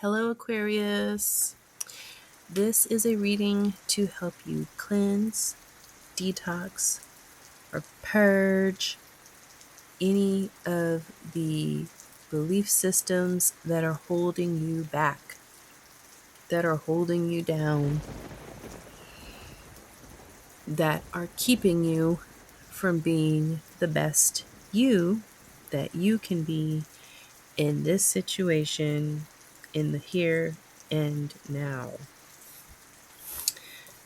Hello, Aquarius. This is a reading to help you cleanse, detox, or purge any of the belief systems that are holding you back, that are holding you down, that are keeping you from being the best you that you can be in this situation, in the here and now.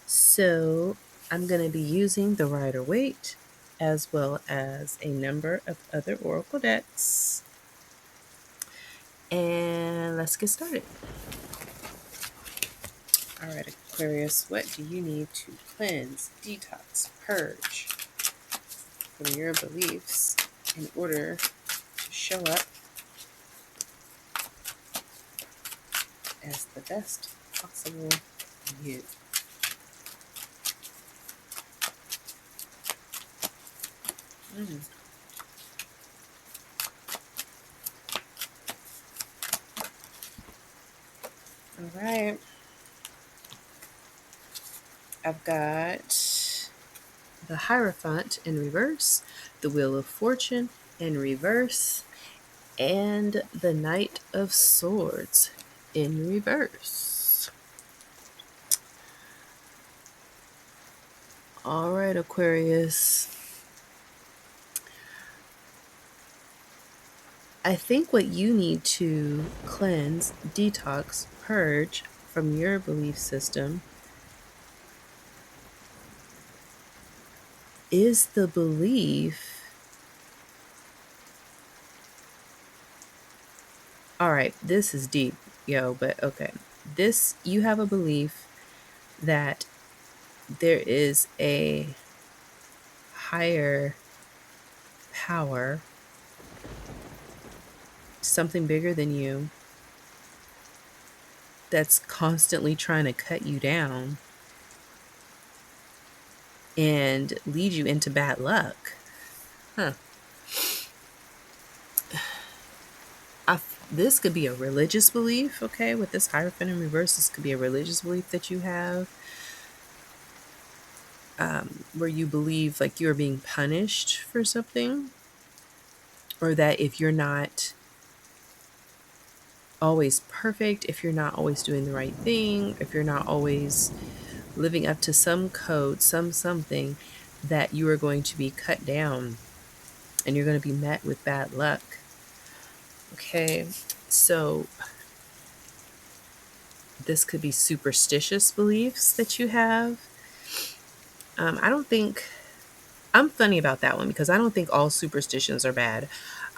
So I'm going to be using the Rider Waite as well as a number of other oracle decks. And let's get started. All right, Aquarius, what do you need to cleanse, detox, purge from your beliefs in order to show up as the best possible you? All right. I've got the Hierophant in reverse, the Wheel of Fortune in reverse, and the Knight of Swords in reverse. All right, Aquarius. I think what you need to cleanse, detox, purge from your belief system is the belief. All right, this is deep, but okay. You have a belief that there is a higher power, something bigger than you, that's constantly trying to cut you down and lead you into bad luck. This could be a religious belief, okay? With this Hierophant in reverse, this could be a religious belief that you have, where you believe like you're being punished for something, or that if you're not always perfect, if you're not always doing the right thing, if you're not always living up to some code, something, that you are going to be cut down and you're going to be met with bad luck. Okay, so this could be superstitious beliefs that you have. I'm funny about that one because I don't think all superstitions are bad.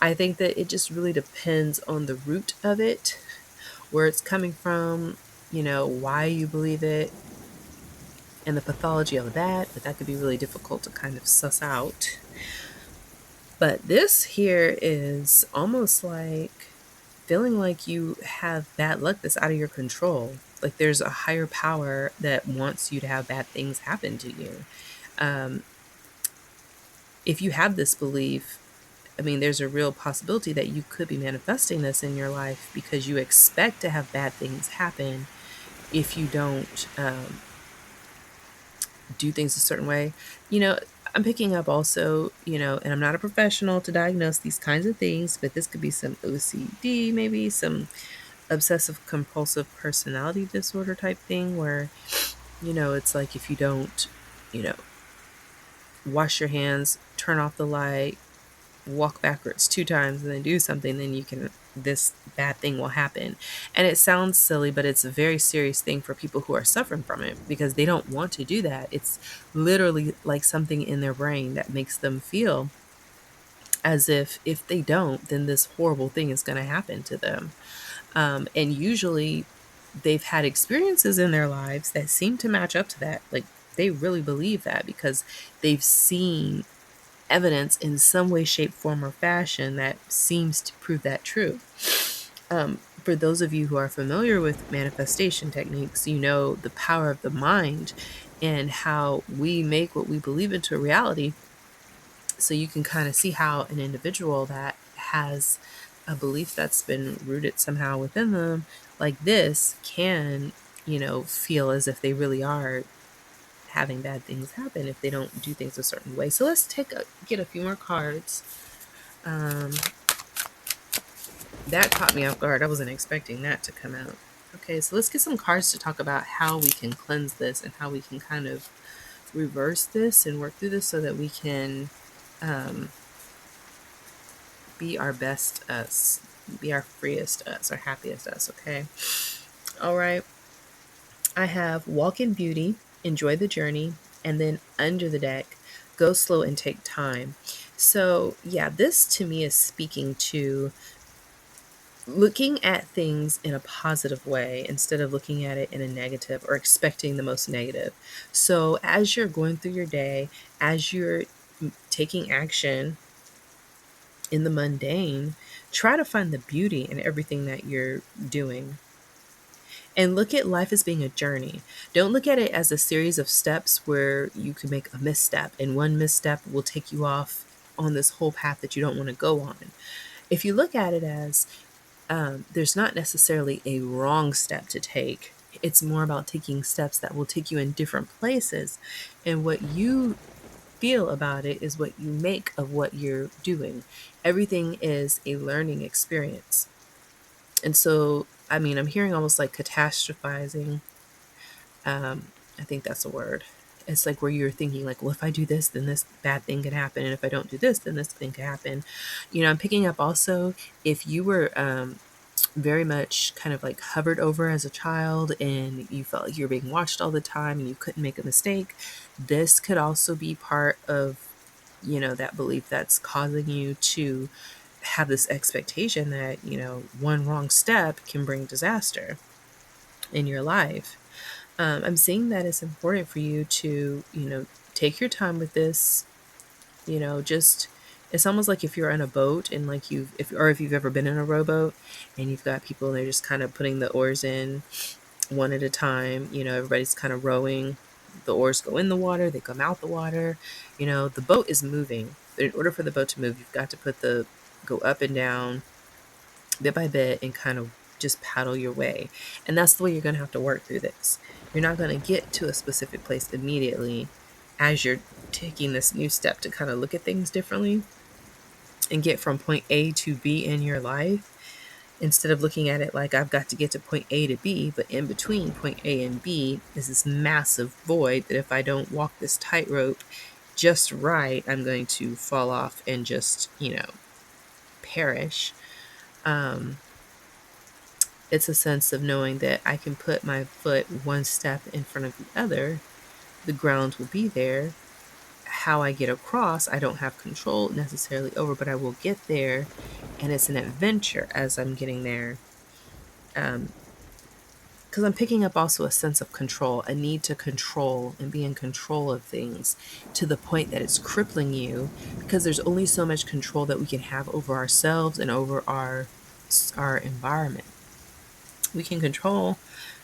I think that it just really depends on the root of it, where it's coming from, why you believe it, and the pathology of that. But that could be really difficult to kind of suss out. But this here is almost like feeling like you have bad luck that's out of your control. Like there's a higher power that wants you to have bad things happen to you. If you have this belief, there's a real possibility that you could be manifesting this in your life because you expect to have bad things happen if you don't do things a certain way. I'm picking up also, and I'm not a professional to diagnose these kinds of things, but this could be some OCD, maybe some obsessive compulsive personality disorder type thing where, it's like if you don't, wash your hands, turn off the light, walk backwards 2 times and then do something, then this bad thing will happen. And it sounds silly, but it's a very serious thing for people who are suffering from it because they don't want to do that. It's literally like something in their brain that makes them feel as if they don't, then this horrible thing is going to happen to them. And usually they've had experiences in their lives that seem to match up to that. Like they really believe that because they've seen evidence in some way, shape, form, or fashion that seems to prove that true. For those of you who are familiar with manifestation techniques, the power of the mind and how we make what we believe into a reality. So you can kind of see how an individual that has a belief that's been rooted somehow within them, like this, can, feel as if they really are having bad things happen if they don't do things a certain way. So let's get a few more cards. Um, that caught me off guard. I wasn't expecting that to come out. Okay, so let's get some cards to talk about how we can cleanse this and how we can kind of reverse this and work through this so that we can um, be our best us, be our freest us, our happiest us. Okay. All right. I have walk in beauty, enjoy the journey, and then under the deck, go slow and take time. So, yeah, this to me is speaking to looking at things in a positive way instead of looking at it in a negative or expecting the most negative. So, as you're going through your day, as you're taking action in the mundane, try to find the beauty in everything that you're doing. And look at life as being a journey. Don't look at it as a series of steps where you can make a misstep, and one misstep will take you off on this whole path that you don't want to go on. If you look at it as there's not necessarily a wrong step to take, it's more about taking steps that will take you in different places. And what you feel about it is what you make of what you're doing. Everything is a learning experience. And so, I mean, I'm hearing almost like catastrophizing. I think that's a word. It's like where you're thinking like, well, if I do this, then this bad thing could happen. And if I don't do this, then this thing could happen. I'm picking up also if you were very much kind of like hovered over as a child and you felt like you were being watched all the time and you couldn't make a mistake, this could also be part of, that belief that's causing you to have this expectation that, one wrong step can bring disaster in your life. I'm seeing that it's important for you to, take your time with this, just it's almost like if you're on a boat and like if you've ever been in a rowboat and you've got people and they're just kind of putting the oars in one at a time, everybody's kind of rowing. The oars go in the water, they come out the water, the boat is moving. But in order for the boat to move, you've got to go up and down bit by bit and kind of just paddle your way. And that's the way you're going to have to work through this. You're not going to get to a specific place immediately as you're taking this new step to kind of look at things differently and get from point A to B in your life. Instead of looking at it like I've got to get to point A to B, but in between point A and B is this massive void that if I don't walk this tightrope just right, I'm going to fall off and just, perish. It's a sense of knowing that I can put my foot one step in front of the other. The ground will be there. How I get across, I don't have control necessarily over, but I will get there. And it's an adventure as I'm getting there. Because I'm picking up also a sense of control, a need to control and be in control of things to the point that it's crippling you, because there's only so much control that we can have over ourselves and over our environment. We can control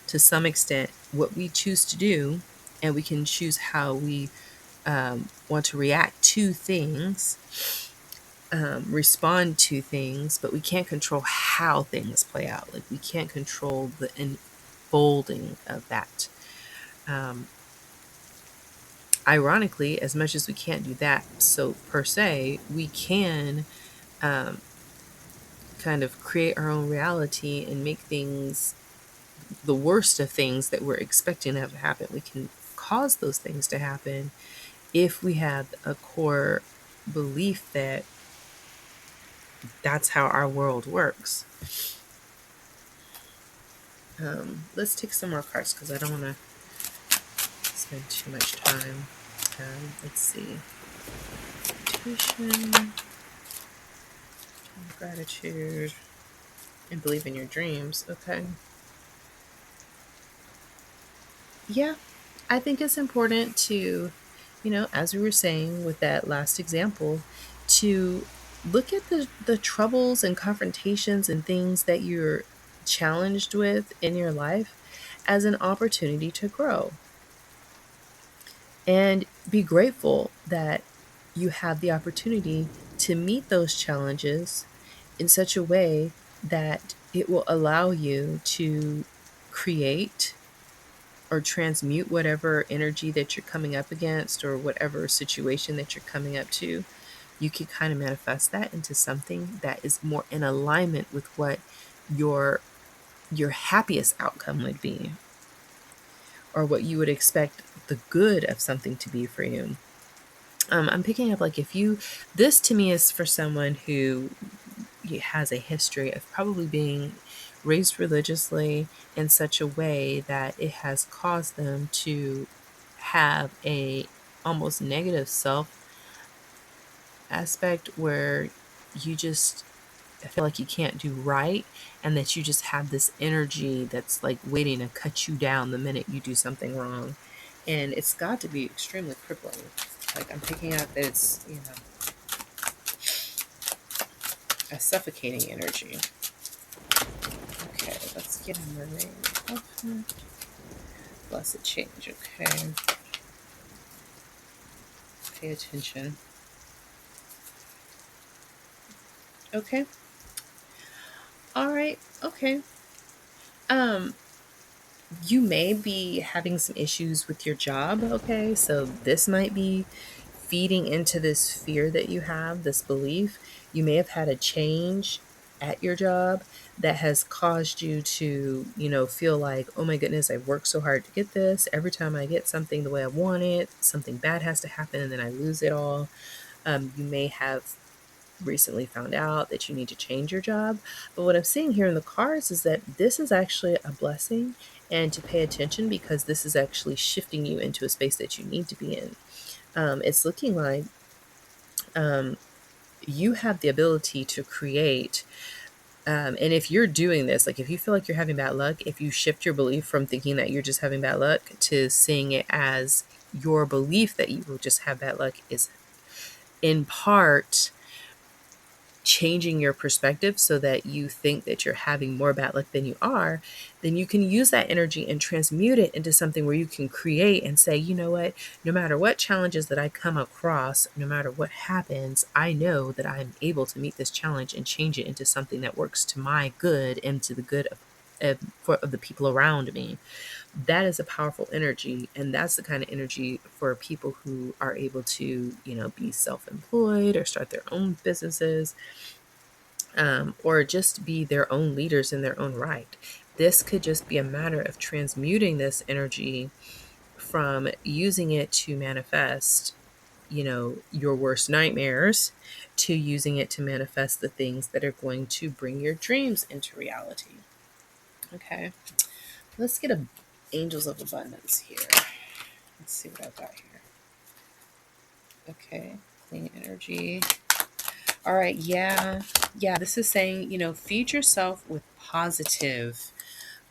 to some extent what we choose to do, and we can choose how we want to react to things, respond to things, but we can't control how things play out. Like we can't control the unfolding of that. Ironically, as much as we can't do that, so per se, we can kind of create our own reality and make things the worst of things that we're expecting to have happen. We can cause those things to happen if we have a core belief that that's how our world works. Let's take some more cards because I don't want to spend too much time. Let's see. Meditation, gratitude, and believe in your dreams. Okay. Yeah, I think it's important to, as we were saying with that last example, to look at the troubles and confrontations and things that you're challenged with in your life as an opportunity to grow. And be grateful that you have the opportunity to meet those challenges in such a way that it will allow you to create or transmute whatever energy that you're coming up against or whatever situation that you're coming up to. You can kind of manifest that into something that is more in alignment with what your your happiest outcome would be, or what you would expect the good of something to be for you. I'm picking up like if you, this to me is for someone who has a history of probably being raised religiously in such a way that it has caused them to have a almost negative self aspect where you just feel like you can't do right, and that you just have this energy that's like waiting to cut you down the minute you do something wrong. And it's got to be extremely crippling. Like I'm picking up that it's, a suffocating energy. Okay, let's get a mermaid. Okay. Blessed change. Okay. Pay attention. Okay. All right. Okay. Um, you may be having some issues with your job. Okay. So this might be feeding into this fear that you have, this belief. You may have had a change at your job that has caused you to, feel like, oh my goodness, I've worked so hard to get this. Every time I get something the way I want it, something bad has to happen and then I lose it all. You may have recently found out that you need to change your job. But what I'm seeing here in the cards is that this is actually a blessing, and to pay attention because this is actually shifting you into a space that you need to be in. It's looking like um, you have the ability to create. And if you're doing this, like if you feel like you're having bad luck, if you shift your belief from thinking that you're just having bad luck to seeing it as your belief that you will just have bad luck is in part changing your perspective so that you think that you're having more bad luck than you are, then you can use that energy and transmute it into something where you can create and say, you know what, no matter what challenges that I come across, no matter what happens, I know that I'm able to meet this challenge and change it into something that works to my good and to the good of the people around me. That is a powerful energy, and that's the kind of energy for people who are able to, be self-employed or start their own businesses, or just be their own leaders in their own right. This could just be a matter of transmuting this energy from using it to manifest, your worst nightmares, to using it to manifest the things that are going to bring your dreams into reality. Okay, let's get a angels of abundance here. Let's see what I've got here. Okay, clean energy. All right, yeah. Yeah, this is saying, feed yourself with positive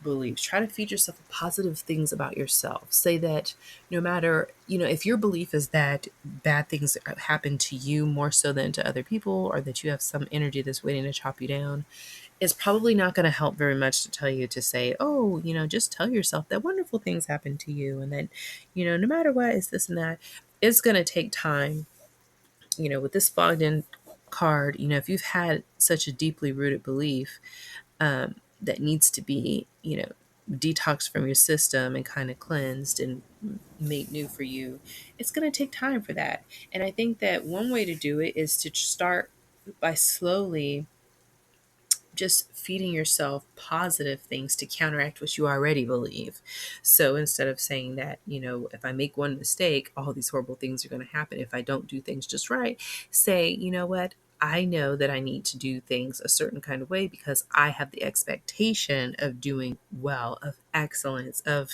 beliefs. Try to feed yourself with positive things about yourself. Say that no matter, if your belief is that bad things happen to you more so than to other people, or that you have some energy that's waiting to chop you down, it's probably not going to help very much to tell you to say, oh, just tell yourself that wonderful things happen to you. And then, no matter what, it's this and that. It's going to take time, with this fogged in card. If you've had such a deeply rooted belief that needs to be, detoxed from your system and kind of cleansed and made new for you, it's going to take time for that. And I think that one way to do it is to start by slowly just feeding yourself positive things to counteract what you already believe. So instead of saying that, if I make one mistake, all these horrible things are going to happen if I don't do things just right, say, you know what? I know that I need to do things a certain kind of way because I have the expectation of doing well, of excellence, of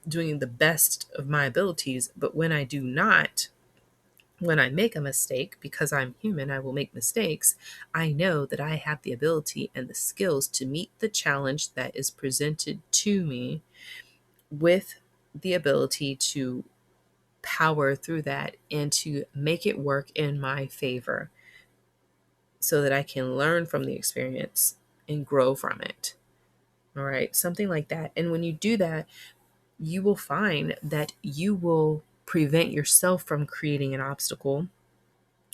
doing the best of my abilities. But when I do not, when I make a mistake, because I'm human, I will make mistakes. I know that I have the ability and the skills to meet the challenge that is presented to me with the ability to power through that and to make it work in my favor so that I can learn from the experience and grow from it. All right, something like that. And when you do that, you will find that you will prevent yourself from creating an obstacle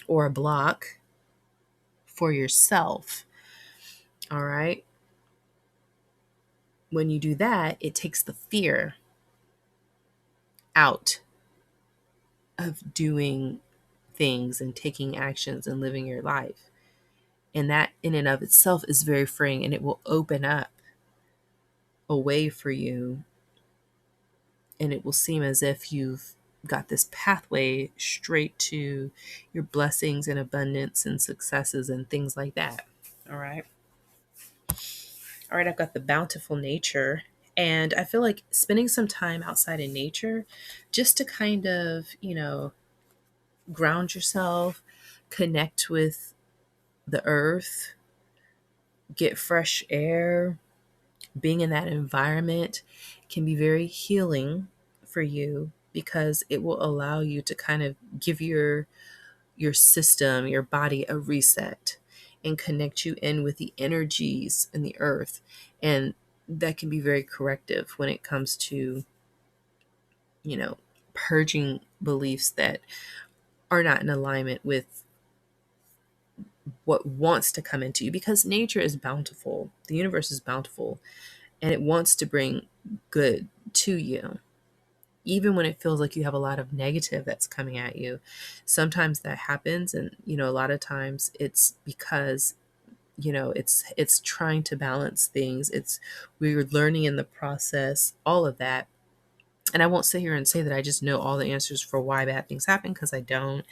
or a block for yourself. All right. When you do that, it takes the fear out of doing things and taking actions and living your life. And that in and of itself is very freeing, and it will open up a way for you. And it will seem as if you've got this pathway straight to your blessings and abundance and successes and things like that. All right. All right. I've got the bountiful nature. And I feel like spending some time outside in nature just to kind of, ground yourself, connect with the earth, get fresh air, being in that environment can be very healing for you because it will allow you to kind of give your system, your body a reset and connect you in with the energies in the earth. And that can be very corrective when it comes to, you know, purging beliefs that are not in alignment with what wants to come into you, because nature is bountiful. The universe is bountiful and it wants to bring good to you. Even when it feels like you have a lot of negative that's coming at you, sometimes that happens. And, a lot of times it's because, it's trying to balance things. We're learning in the process, all of that. And I won't sit here and say that I just know all the answers for why bad things happen, because I don't.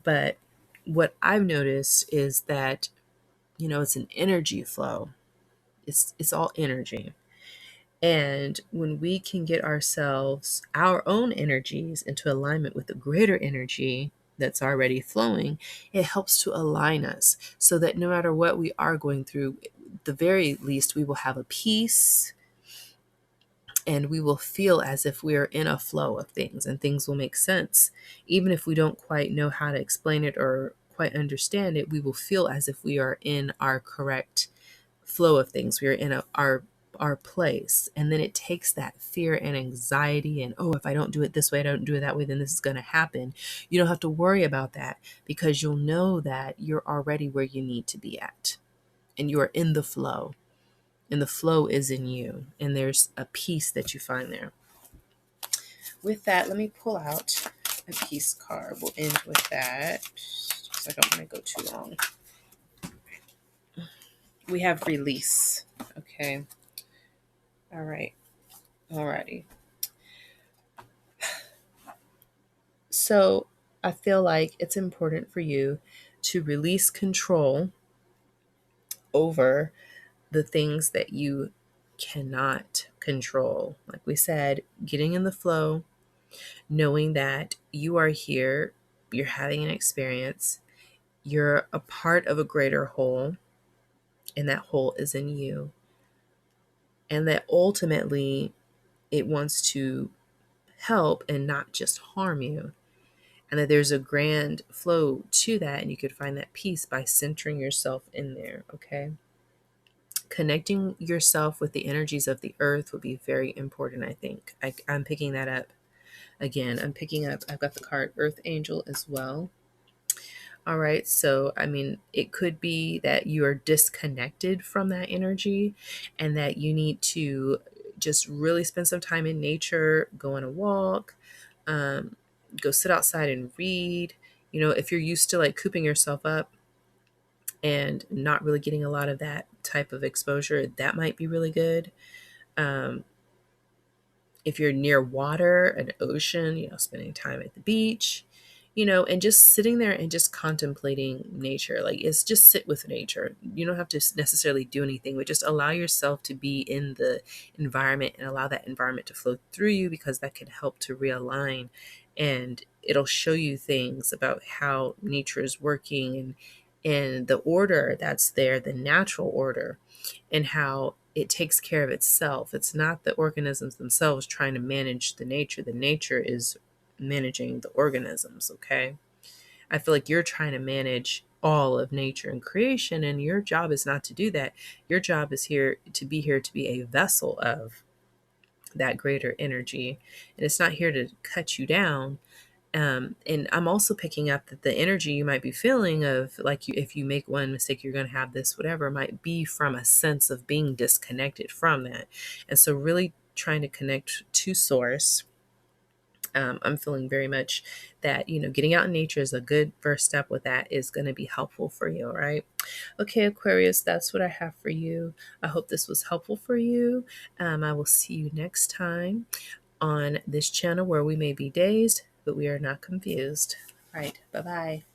But what I've noticed is that, it's an energy flow. It's all energy. And when we can get our own energies into alignment with the greater energy that's already flowing, it helps to align us so that no matter what we are going through, the very least, we will have a peace and we will feel as if we are in a flow of things and things will make sense. Even if we don't quite know how to explain it or quite understand it, we will feel as if we are in our correct flow of things. We are in our place. And then it takes that fear and anxiety and, oh, if I don't do it this way, I don't do it that way, then this is going to happen. You don't have to worry about that because you'll know that you're already where you need to be at and you are in the flow, and the flow is in you. And there's a peace that you find there. With that, let me pull out a peace card. We'll end with that because I don't want to go too long. We have release. Okay. All right. Alrighty. So I feel like it's important for you to release control over the things that you cannot control. Like we said, getting in the flow, knowing that you are here, you're having an experience, you're a part of a greater whole, and that whole is in you. And that ultimately it wants to help and not just harm you. And that there's a grand flow to that, and you could find that peace by centering yourself in there. Okay. Connecting yourself with the energies of the earth would be very important, I think. I'm picking that up again. I've got the card Earth Angel as well. All right. So, it could be that you are disconnected from that energy and that you need to just really spend some time in nature, go on a walk, go sit outside and read. If you're used to like cooping yourself up and not really getting a lot of that type of exposure, that might be really good. If you're near water, an ocean, spending time at the beach, and just sitting there and just contemplating nature. Like, it's just sit with nature. You don't have to necessarily do anything, but just allow yourself to be in the environment and allow that environment to flow through you, because that can help to realign, and it'll show you things about how nature is working and the order that's there, the natural order, and how it takes care of itself. It's not the organisms themselves trying to manage the nature. The nature is managing the organisms, okay? I feel like you're trying to manage all of nature and creation, and your job is not to do that. Your job is here to be a vessel of that greater energy. And it's not here to cut you down. And I'm also picking up that the energy you might be feeling of like if you make one mistake, you're going to have this, whatever, might be from a sense of being disconnected from that. And so really trying to connect to source. I'm feeling very much that, getting out in nature is a good first step with that is going to be helpful for you. All right. Okay, Aquarius, that's what I have for you. I hope this was helpful for you. I will see you next time on this channel where we may be dazed, but we are not confused. All right. Bye bye.